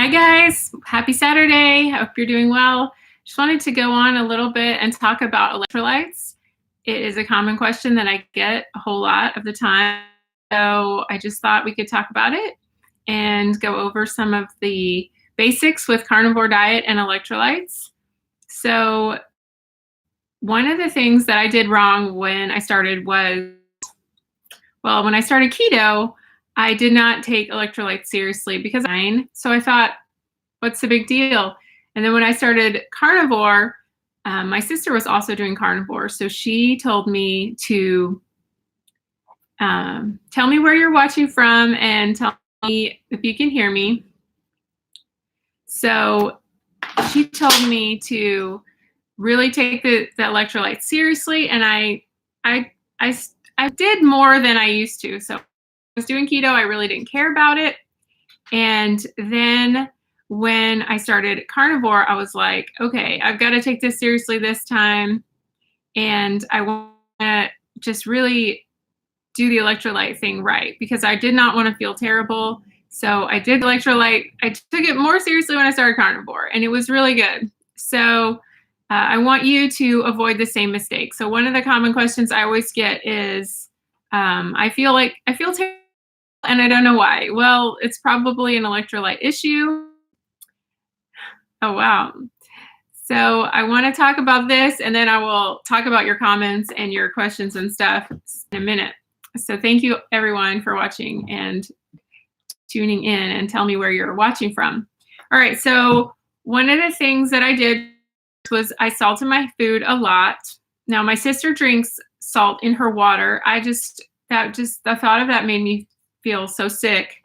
Hi guys, happy Saturday. Hope you're doing well. Just wanted to go on a little bit and talk about electrolytes. It is a common question that I get a whole lot of the time. So I just thought we could talk about it and go over some of the basics with carnivore diet and electrolytes. So one of the things that I did wrong when I started was, when I started keto, I did not take electrolytes seriously because so I thought, what's the big deal? And then when I started carnivore, my sister was also doing carnivore. So she told me to tell me where you're watching from and tell me if you can hear me. So she told me to really take the electrolytes seriously. And I did more than I used to. So I was doing keto. I really didn't care about it. And then when I started carnivore, I was like, okay, I've got to take this seriously this time. And I want to just really do the electrolyte thing right because I did not want to feel terrible. So I did electrolyte. I took it more seriously when I started carnivore, and it was really good. So I want you to avoid the same mistake. So one of the common questions I always get is, I feel terrible and I don't know why. Well, it's probably an electrolyte issue. Oh, wow. So I want to talk about this, and then I will talk about your comments and your questions and stuff in a minute. So thank you, everyone, for watching and tuning in, and tell me where you're watching from. All right, so one of the things that I did was I salted my food a lot. Now, my sister drinks salt in her water. The thought of that made me feel so sick.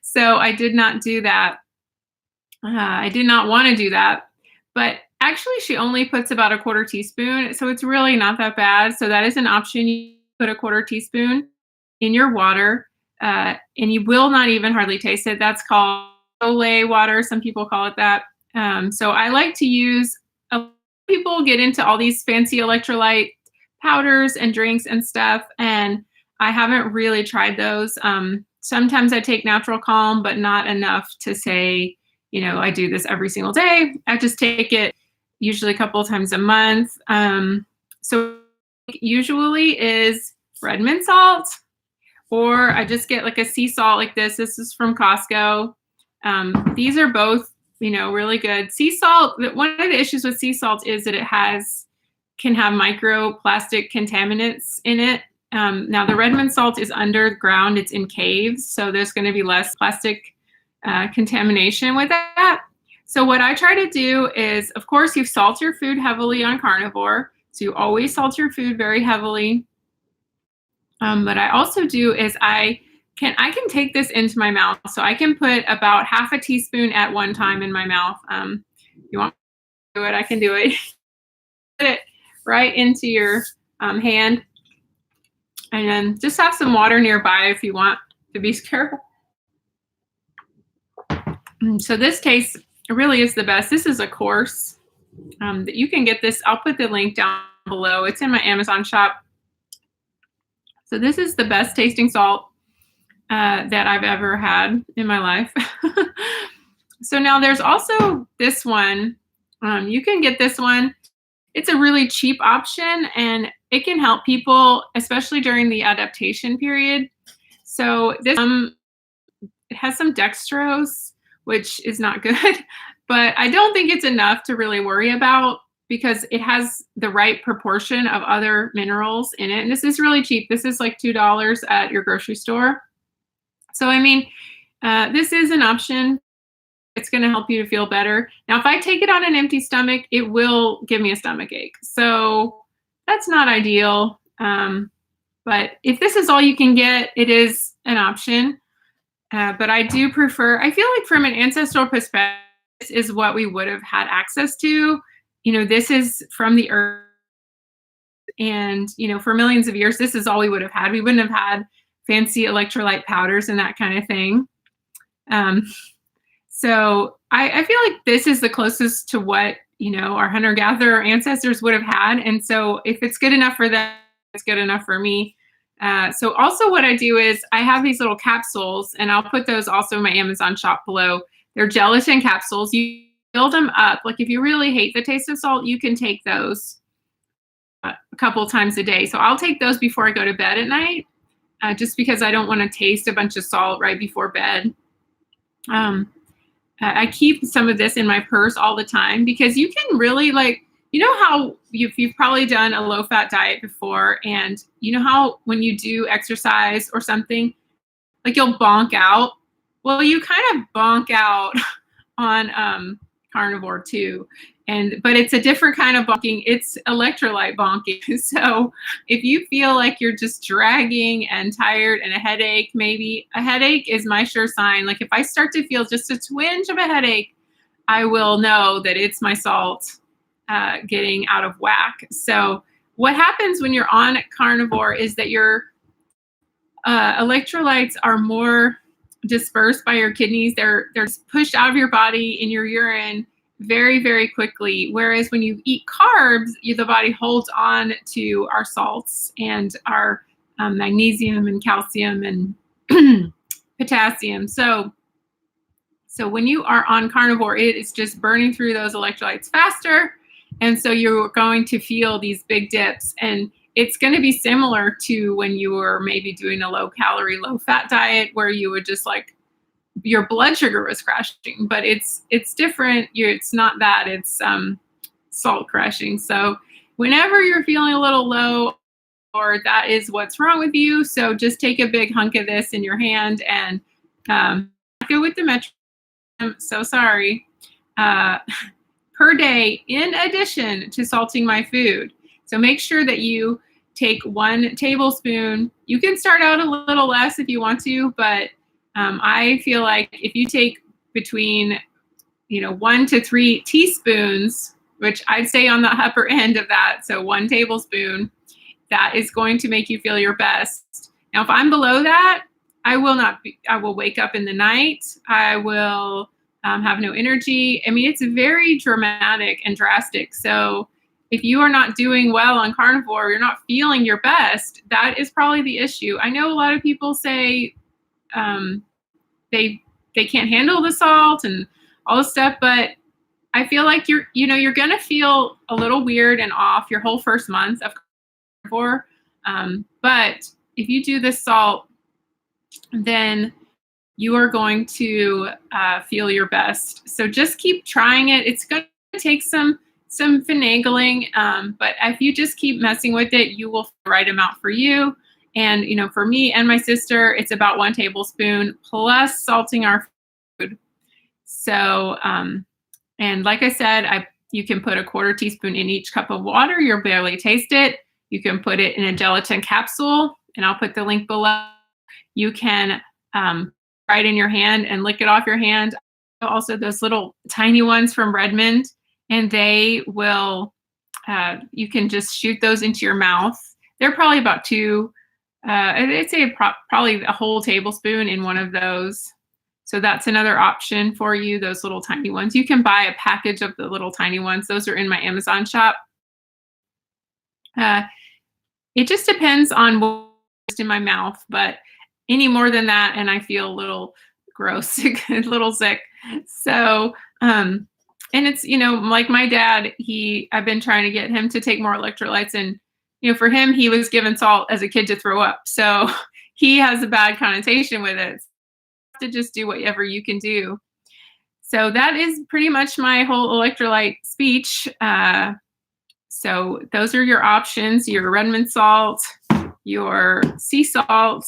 So I did not do that. I did not want to do that, but actually she only puts about a quarter teaspoon. So it's really not that bad. So that is an option. You put a quarter teaspoon in your water, and you will not even hardly taste it. That's called Olay water. Some people call it that. So I like to use, people get into all these fancy electrolyte powders and drinks and stuff, and I haven't really tried those. Sometimes I take Natural Calm, but not enough to say, I do this every single day. I just take it usually a couple of times a month. So usually is red mint salt, or I just get like a sea salt like this. This is from Costco. These are both, really good. Sea salt, one of the issues with sea salt is that it can have microplastic contaminants in it. Now the red mint salt is underground, it's in caves, so there's going to be less plastic contamination with that. So what I try to do is, of course, you salt your food heavily on carnivore, so you always salt your food very heavily. But I also do is I can take this into my mouth, so I can put about half a teaspoon at one time in my mouth. You want to do it? I can do it. Put it right into your hand, and then just have some water nearby if you want to be careful. So this taste really is the best. This is a course that you can get this. I'll put the link down below. It's in my Amazon shop. So this is the best tasting salt that I've ever had in my life. So now there's also this one. You can get this one. It's a really cheap option, and it can help people, especially during the adaptation period. So this it has some dextrose, which is not good, but I don't think it's enough to really worry about because it has the right proportion of other minerals in it. And this is really cheap. This is like $2 at your grocery store. So, this is an option. It's going to help you to feel better. Now, if I take it on an empty stomach, it will give me a stomach ache. So that's not ideal. But if this is all you can get, it is an option. But I do prefer, I feel like from an ancestral perspective, this is what we would have had access to. This is from the earth. And, for millions of years, this is all we would have had. We wouldn't have had fancy electrolyte powders and that kind of thing. So I feel like this is the closest to what, our hunter-gatherer ancestors would have had. And so if it's good enough for them, it's good enough for me. So also what I do is I have these little capsules, and I'll put those also in my Amazon shop below. They're gelatin capsules. You build them up. Like if you really hate the taste of salt, you can take those a couple times a day. So I'll take those before I go to bed at night, just because I don't want to taste a bunch of salt right before bed. I keep some of this in my purse all the time because you can really how you've probably done a low fat diet before, and you know how when you do exercise or something, like you'll bonk out. Well, you kind of bonk out on carnivore too. But it's a different kind of bonking. It's electrolyte bonking. So if you feel like you're just dragging and tired and a headache, maybe a headache is my sure sign. Like if I start to feel just a twinge of a headache, I will know that it's my salt getting out of whack. So what happens when you're on carnivore is that your electrolytes are more dispersed by your kidneys. They're pushed out of your body in your urine very, very quickly. Whereas when you eat carbs, the body holds on to our salts and our magnesium and calcium and potassium. So when you are on carnivore, it is just burning through those electrolytes faster. And so you're going to feel these big dips. And it's going to be similar to when you were maybe doing a low calorie, low fat diet where you would just like your blood sugar was crashing, but it's different. It's not that, it's salt crashing. So whenever you're feeling a little low, or that is what's wrong with you, so just take a big hunk of this in your hand and go with the metronome. So sorry. Per day, in addition to salting my food. So make sure that you take 1 tablespoon. You can start out a little less if you want to, but I feel like if you take between 1 to 3 teaspoons, which I'd say on the upper end of that, so 1 tablespoon, that is going to make you feel your best. Now, if I'm below that, I will wake up in the night. I will have no energy. I mean, it's very dramatic and drastic. So if you are not doing well on carnivore, you're not feeling your best, that is probably the issue. I know a lot of people say they can't handle the salt and all this stuff, but I feel like you're going to feel a little weird and off your whole first month of carnivore. But if you do this salt, then you are going to feel your best. So just keep trying it. It's going to take some finagling, but if you just keep messing with it, you will find the right amount for you. And for me and my sister, it's about 1 tablespoon plus salting our food. So, and like I said, you can put a 1/4 teaspoon in each cup of water. You'll barely taste it. You can put it in a gelatin capsule, and I'll put the link below. You can try it in your hand and lick it off your hand. Also, those little tiny ones from Redmond, and they will, you can just shoot those into your mouth. They're probably about 2, I'd say probably a whole tablespoon in one of those. So that's another option for you, those little tiny ones. You can buy a package of the little tiny ones. Those are in my Amazon shop. It just depends on what's in my mouth, but any more than that, and I feel a little gross, a little sick. So, and it's, like my dad, I've been trying to get him to take more electrolytes, and, for him, he was given salt as a kid to throw up. So he has a bad connotation with it. To just do whatever you can do. So that is pretty much my whole electrolyte speech. So those are your options: your Redmond salt, your sea salt.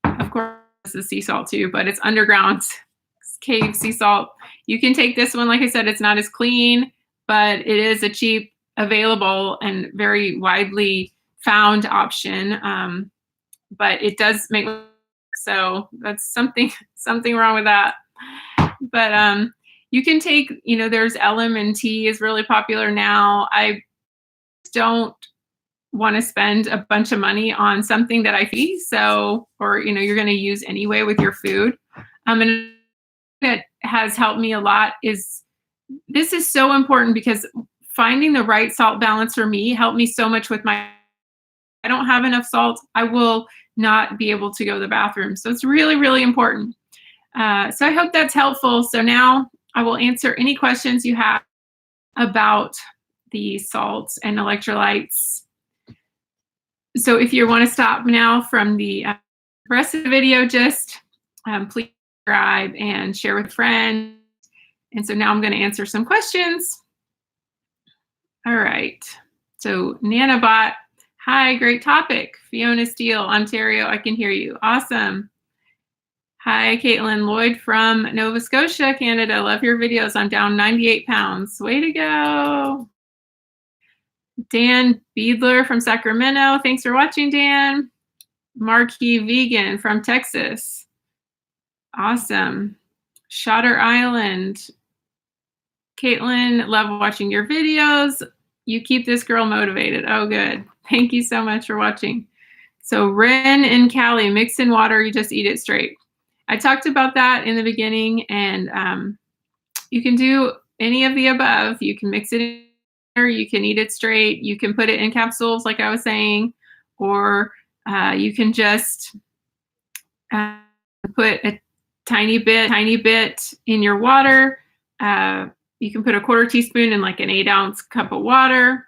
Of course, this is sea salt too, but it's underground cave sea salt. You can take this one. Like I said, it's not as clean, but it is a cheap, available, and very widely found option. But it does make, so that's something wrong with that. But you can take, there's LMNT is really popular now. I don't want to spend a bunch of money on something that I feed, or you're going to use anyway with your food. And that has helped me a lot this is so important, because finding the right salt balance for me helped me so much with I don't have enough salt, I will not be able to go to the bathroom. So it's really, really important. So I hope that's helpful. So now I will answer any questions you have about the salts and electrolytes. So if you want to stop now from the rest of the video, just please subscribe and share with friends. And so now I'm going to answer some questions. All right. So Nanobot, hi, great topic. Fiona Steele, Ontario, I can hear you. Awesome. Hi, Caitlin Lloyd from Nova Scotia, Canada. Love your videos. I'm down 98 pounds. Way to go. Dan Beadler from Sacramento. Thanks for watching, Dan. Marquee Vegan from Texas. Awesome. Shutter Island. Caitlin, love watching your videos. You keep this girl motivated. Oh, good. Thank you so much for watching. So Ren and Callie, mix in water, you just eat it straight. I talked about that in the beginning, and you can do any of the above. You can mix it in, or you can eat it straight. You can put it in capsules, like I was saying, or you can just put a tiny bit in your water. You can put a 1/4 teaspoon in like an 8-ounce cup of water.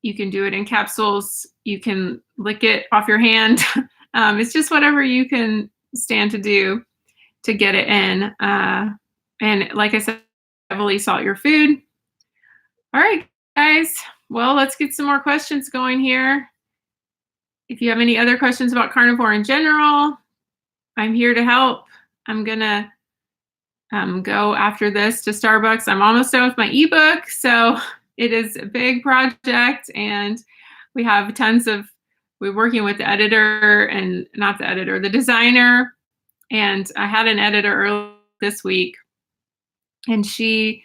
You can do it in capsules. You can lick it off your hand. It's just whatever you can stand to do to get it in. And like I said, heavily salt your food. All right, guys. Well, let's get some more questions going here. If you have any other questions about carnivore in general, I'm here to help. I'm going to go after this to Starbucks. I'm almost done with my ebook. So it is a big project, and we have we're working with the editor, and not the editor, the designer. And I had an editor earlier this week, and she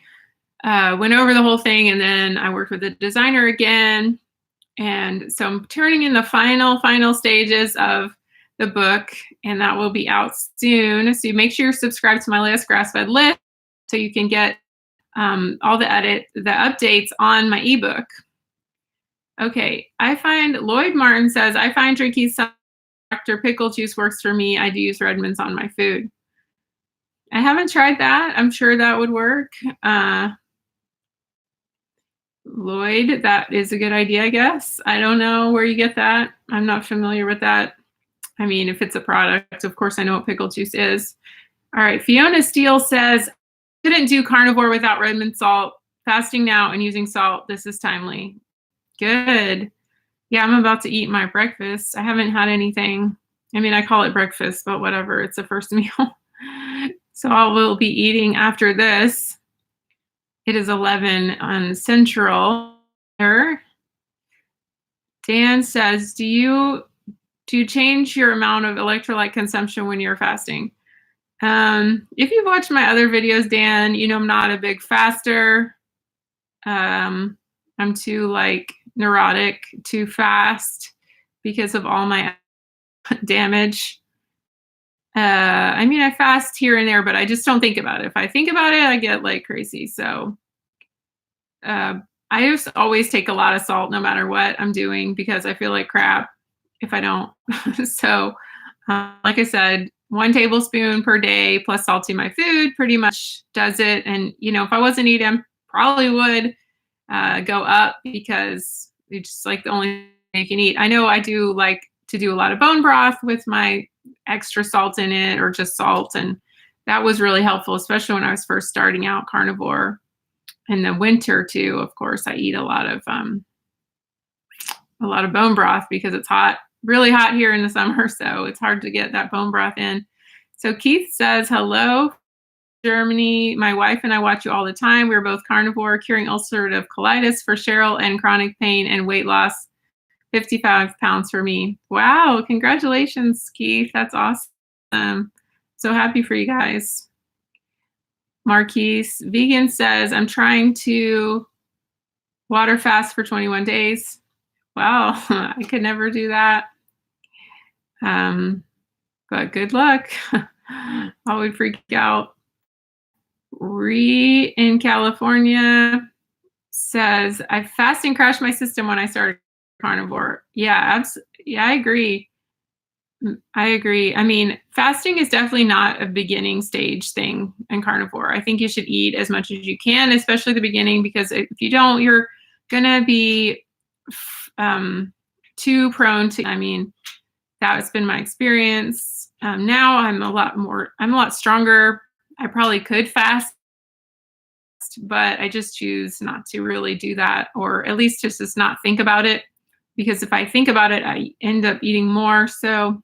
went over the whole thing, and then I worked with the designer again. And so I'm turning in the final stages of the book, and that will be out soon. So you make sure you're subscribed to my latest grass-fed list so you can get all the updates on my ebook. Okay, Lloyd Martin says, I find drinking some Dr. Pickle juice works for me. I do use Redmond's on my food. I haven't tried that. I'm sure that would work. Lloyd, that is a good idea, I guess. I don't know where you get that. I'm not familiar with that. I mean, if it's a product, of course I know what pickle juice is. All right, Fiona Steele says, couldn't do carnivore without Redmond salt. Fasting now and using salt. This is timely. Good. Yeah, I'm about to eat my breakfast. I haven't had anything. I mean, I call it breakfast, but whatever. It's the first meal. So I will be eating after this. It is 11 on Central. Dan says, do you change your amount of electrolyte consumption when you're fasting? If you've watched my other videos, Dan, you know I'm not a big faster. I'm too neurotic to fast because of all my damage. I mean, I fast here and there, but I just don't think about it. If I think about it, I get crazy. So I just always take a lot of salt no matter what I'm doing because I feel like crap if I don't. So like I said, 1 tablespoon per day plus salt in my food pretty much does it. And, if I wasn't eating, probably would go up because it's just the only thing you can eat. I know I do like to do a lot of bone broth with my extra salt in it or just salt. And that was really helpful, especially when I was first starting out carnivore. In the winter too, of course, I eat a lot of bone broth because it's hot, really hot here in the summer. So it's hard to get that bone broth in. So Keith says, hello, Germany. My wife and I watch you all the time. We're both carnivore, curing ulcerative colitis for Cheryl and chronic pain and weight loss, 55 pounds for me. Wow. Congratulations, Keith. That's awesome. So happy for you guys. Marquise Vegan says, I'm trying to water fast for 21 days. Wow, I could never do that. But good luck. I would freak out. Ree in California says, I fasting crashed my system when I started carnivore. Yeah, I agree. I agree. I mean, fasting is definitely not a beginning stage thing in carnivore. I think you should eat as much as you can, especially the beginning, because if you don't, you're gonna be too prone to. I mean, that's been my experience. Now I'm a lot stronger. I probably could fast, but I just choose not to really do that, or at least just not think about it. Because if I think about it, I end up eating more. So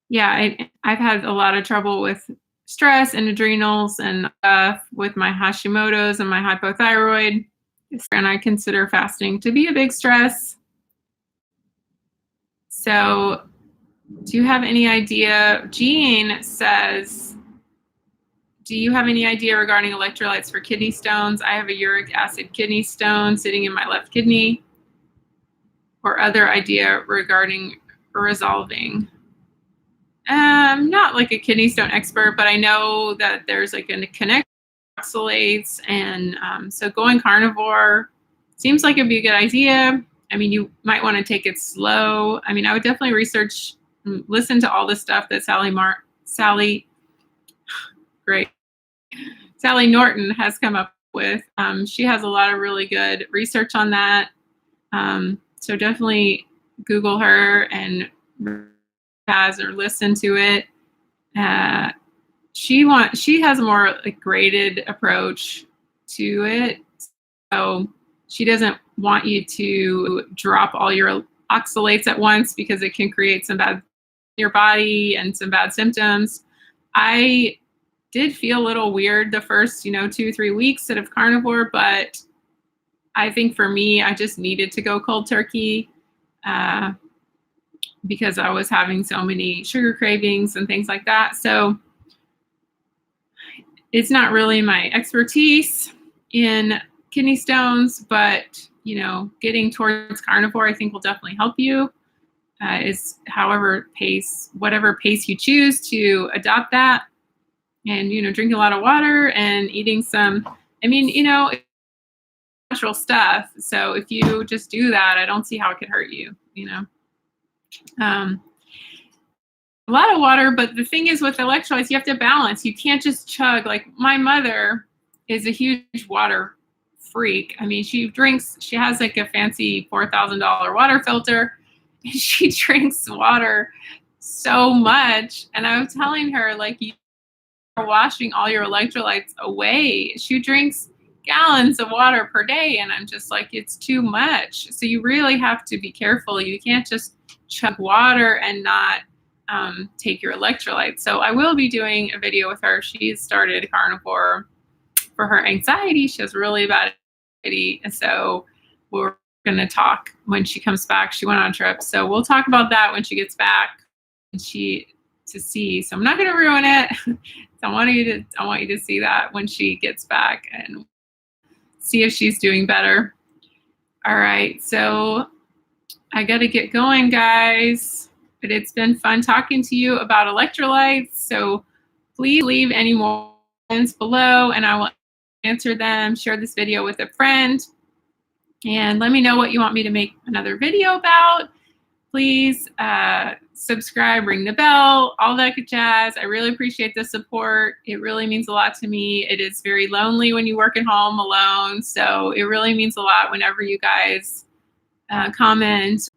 yeah, I've had a lot of trouble with stress and adrenals and with my Hashimotos and my hypothyroid. And I consider fasting to be a big stress. So, do you have any idea? Jean says, do you have any idea regarding electrolytes for kidney stones? I have a uric acid kidney stone sitting in my left kidney, or other idea regarding resolving. Not like a kidney stone expert, but I know that there's like a connect oxalates, and so going carnivore seems like it'd be a good idea. I mean, you might want to take it slow. I mean, I would definitely research, listen to all the stuff that great, Sally Norton has come up with. She has a lot of really good research on that. So definitely Google her and has or listen to it. She has a more like graded approach to it. So she doesn't want you to drop all your oxalates at once, because it can create some bad in your body and some bad symptoms. I did feel a little weird the first, 2-3 weeks of carnivore, but I think for me, I just needed to go cold turkey because I was having so many sugar cravings and things like that. So it's not really my expertise in kidney stones, but getting towards carnivore, I think will definitely help you. Is whatever pace you choose to adopt that, and drinking a lot of water and eating some. I mean, natural stuff. So if you just do that, I don't see how it could hurt you. A lot of water, but the thing is with electrolytes, you have to balance. You can't just chug. Like my mother is a huge water freak. I mean, she has like a fancy $4,000 water filter, and she drinks water so much. And I was telling her, like, you are washing all your electrolytes away. She drinks gallons of water per day, and I'm just like, it's too much. So you really have to be careful. You can't just chug water and not take your electrolytes. So I will be doing a video with her. She's started carnivore for her anxiety. She has really bad anxiety. And so we're going to talk when she comes back. She went on a trip. So we'll talk about that when she gets back and to see. So I'm not going to ruin it. I want you to see that when she gets back and see if she's doing better. All right. So I got to get going, guys. But it's been fun talking to you about electrolytes. So please leave any more comments below, and I will answer them. Share this video with a friend, and let me know what you want me to make another video about. Please subscribe, ring the bell, all that good jazz. I really appreciate the support. It really means a lot to me. It is very lonely when you work at home alone. So it really means a lot whenever you guys comment